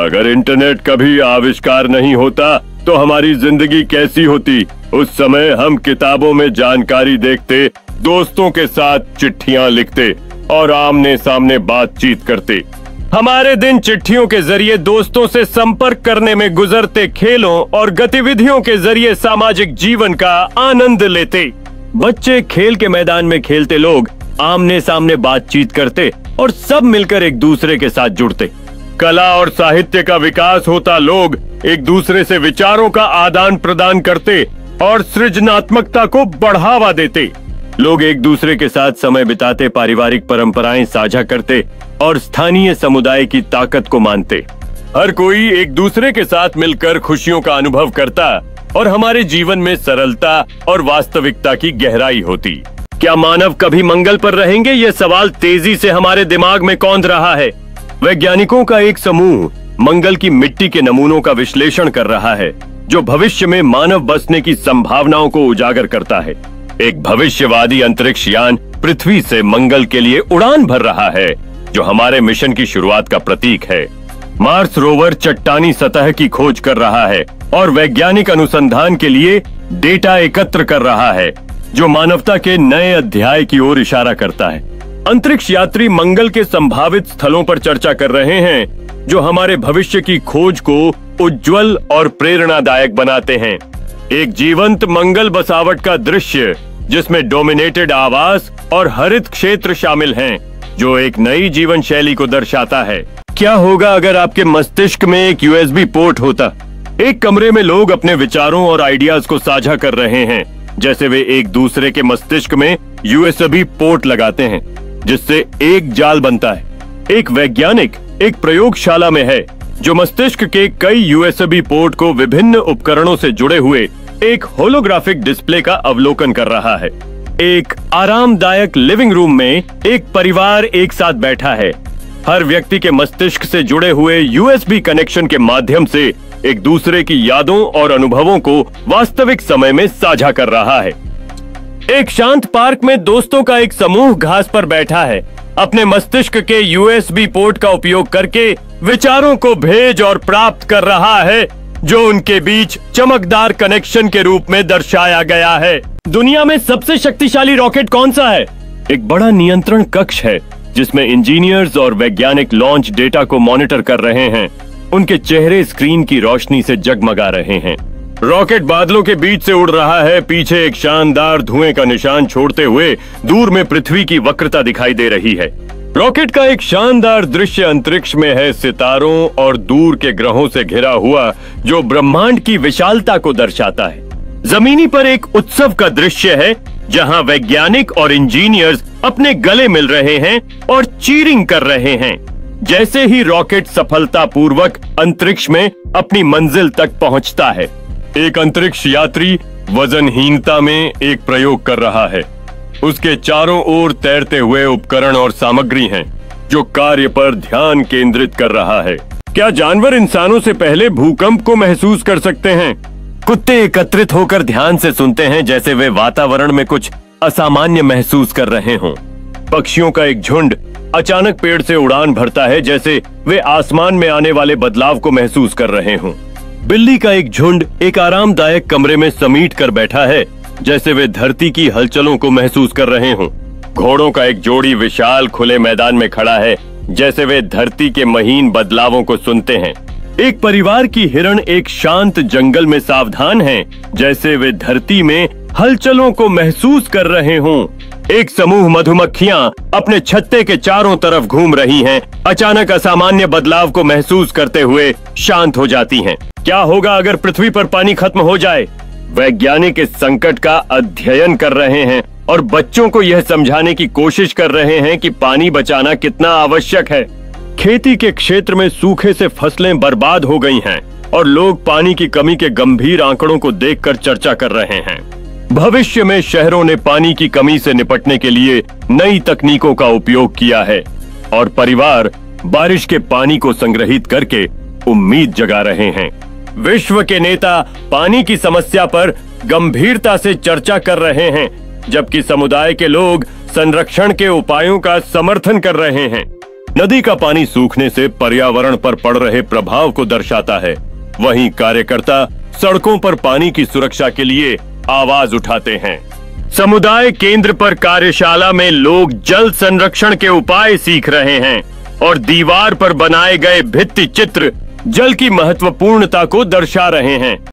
अगर इंटरनेट कभी आविष्कार नहीं होता तो हमारी जिंदगी कैसी होती। उस समय हम किताबों में जानकारी देखते, दोस्तों के साथ चिट्ठियां लिखते और आमने सामने बातचीत करते। हमारे दिन चिट्ठियों के जरिए दोस्तों से संपर्क करने में गुजरते, खेलों और गतिविधियों के जरिए सामाजिक जीवन का आनंद लेते। बच्चे खेल के मैदान में खेलते, लोग आमने सामने बातचीत करते और सब मिलकर एक दूसरे के साथ जुड़ते। कला और साहित्य का विकास होता, लोग एक दूसरे से विचारों का आदान प्रदान करते और सृजनात्मकता को बढ़ावा देते। लोग एक दूसरे के साथ समय बिताते, पारिवारिक परंपराएं साझा करते और स्थानीय समुदाय की ताकत को मानते। हर कोई एक दूसरे के साथ मिलकर खुशियों का अनुभव करता और हमारे जीवन में सरलता और वास्तविकता की गहराई होती। क्या मानव कभी मंगल पर रहेंगे? यह सवाल तेजी से हमारे दिमाग में कौंध रहा है। वैज्ञानिकों का एक समूह मंगल की मिट्टी के नमूनों का विश्लेषण कर रहा है, जो भविष्य में मानव बसने की संभावनाओं को उजागर करता है। एक भविष्यवादी अंतरिक्ष यान पृथ्वी से मंगल के लिए उड़ान भर रहा है, जो हमारे मिशन की शुरुआत का प्रतीक है। मार्स रोवर चट्टानी सतह की खोज कर रहा है और वैज्ञानिक अनुसंधान के लिए डेटा एकत्र कर रहा है, जो मानवता के नए अध्याय की ओर इशारा करता है। अंतरिक्ष यात्री मंगल के संभावित स्थलों पर चर्चा कर रहे हैं, जो हमारे भविष्य की खोज को उज्जवल और प्रेरणादायक बनाते हैं। एक जीवंत मंगल बसावट का दृश्य, जिसमें डोमिनेटेड आवास और हरित क्षेत्र शामिल हैं, जो एक नई जीवन शैली को दर्शाता है। क्या होगा अगर आपके मस्तिष्क में एक यूएसबी पोर्ट होता? एक कमरे में लोग अपने विचारों और आइडियाज को साझा कर रहे हैं, जैसे वे एक दूसरे के मस्तिष्क में यूएसबी पोर्ट लगाते हैं, जिससे एक जाल बनता है। एक वैज्ञानिक एक प्रयोगशाला में है, जो मस्तिष्क के कई यूएसबी पोर्ट को विभिन्न उपकरणों से जुड़े हुए एक होलोग्राफिक डिस्प्ले का अवलोकन कर रहा है। एक आरामदायक लिविंग रूम में एक परिवार एक साथ बैठा है, हर व्यक्ति के मस्तिष्क से जुड़े हुए यूएसबी कनेक्शन के माध्यम से एक दूसरे की यादों और अनुभवों को वास्तविक समय में साझा कर रहा है। एक शांत पार्क में दोस्तों का एक समूह घास पर बैठा है, अपने मस्तिष्क के यूएसबी पोर्ट का उपयोग करके विचारों को भेज और प्राप्त कर रहा है, जो उनके बीच चमकदार कनेक्शन के रूप में दर्शाया गया है। दुनिया में सबसे शक्तिशाली रॉकेट कौन सा है? एक बड़ा नियंत्रण कक्ष है, जिसमें इंजीनियर्स और वैज्ञानिक लॉन्च डेटा को मॉनिटर कर रहे हैं। उनके चेहरे स्क्रीन की रोशनी से जगमगा रहे हैं। रॉकेट बादलों के बीच से उड़ रहा है, पीछे एक शानदार धुएं का निशान छोड़ते हुए दूर में पृथ्वी की वक्रता दिखाई दे रही है। रॉकेट का एक शानदार दृश्य अंतरिक्ष में है, सितारों और दूर के ग्रहों से घिरा हुआ, जो ब्रह्मांड की विशालता को दर्शाता है। जमीनी पर एक उत्सव का दृश्य है, जहां वैज्ञानिक और इंजीनियर्स अपने गले मिल रहे हैं और चीरिंग कर रहे हैं, जैसे ही रॉकेट सफलतापूर्वक अंतरिक्ष में अपनी मंजिल तक पहुंचता है। एक अंतरिक्ष यात्री वजनहीनता में एक प्रयोग कर रहा है। उसके चारों ओर तैरते हुए उपकरण और सामग्री हैं, जो कार्य पर ध्यान केंद्रित कर रहा है। क्या जानवर इंसानों से पहले भूकंप को महसूस कर सकते हैं? कुत्ते एकत्रित होकर ध्यान से सुनते हैं, जैसे वे वातावरण में कुछ असामान्य महसूस कर रहे हों। पक्षियों का एक झुंड अचानक पेड़ से उड़ान भरता है, जैसे वे आसमान में आने वाले बदलाव को महसूस कर रहे हों। बिल्ली का एक झुंड एक आरामदायक कमरे में समीट कर बैठा है, जैसे वे धरती की हलचलों को महसूस कर रहे हों। घोड़ों का एक जोड़ी विशाल खुले मैदान में खड़ा है, जैसे वे धरती के महीन बदलावों को सुनते हैं। एक परिवार की हिरण एक शांत जंगल में सावधान हैं, जैसे वे धरती में हलचलों को महसूस कर रहे हों। एक समूह मधुमक्खियां अपने छत्ते के चारों तरफ घूम रही हैं, अचानक असामान्य बदलाव को महसूस करते हुए शांत हो जाती हैं। क्या होगा अगर पृथ्वी पर पानी खत्म हो जाए? वैज्ञानिक इस संकट का अध्ययन कर रहे हैं और बच्चों को यह समझाने की कोशिश कर रहे हैं कि पानी बचाना कितना आवश्यक है। खेती के क्षेत्र में सूखे से फसलें बर्बाद हो गई हैं और लोग पानी की कमी के गंभीर आंकड़ों को देखकर चर्चा कर रहे हैं। भविष्य में शहरों ने पानी की कमी से निपटने के लिए नई तकनीकों का उपयोग किया है और परिवार बारिश के पानी को संग्रहित करके उम्मीद जगा रहे हैं। विश्व के नेता पानी की समस्या पर गंभीरता से चर्चा कर रहे हैं, जबकि समुदाय के लोग संरक्षण के उपायों का समर्थन कर रहे हैं। नदी का पानी सूखने से पर्यावरण पर पड़ रहे प्रभाव को दर्शाता है। वहीं कार्यकर्ता सड़कों पर पानी की सुरक्षा के लिए आवाज उठाते हैं। समुदाय केंद्र पर कार्यशाला में लोग जल संरक्षण के उपाय सीख रहे हैं और दीवार पर बनाए गए भित्ति चित्र जल की महत्वपूर्णता को दर्शा रहे हैं।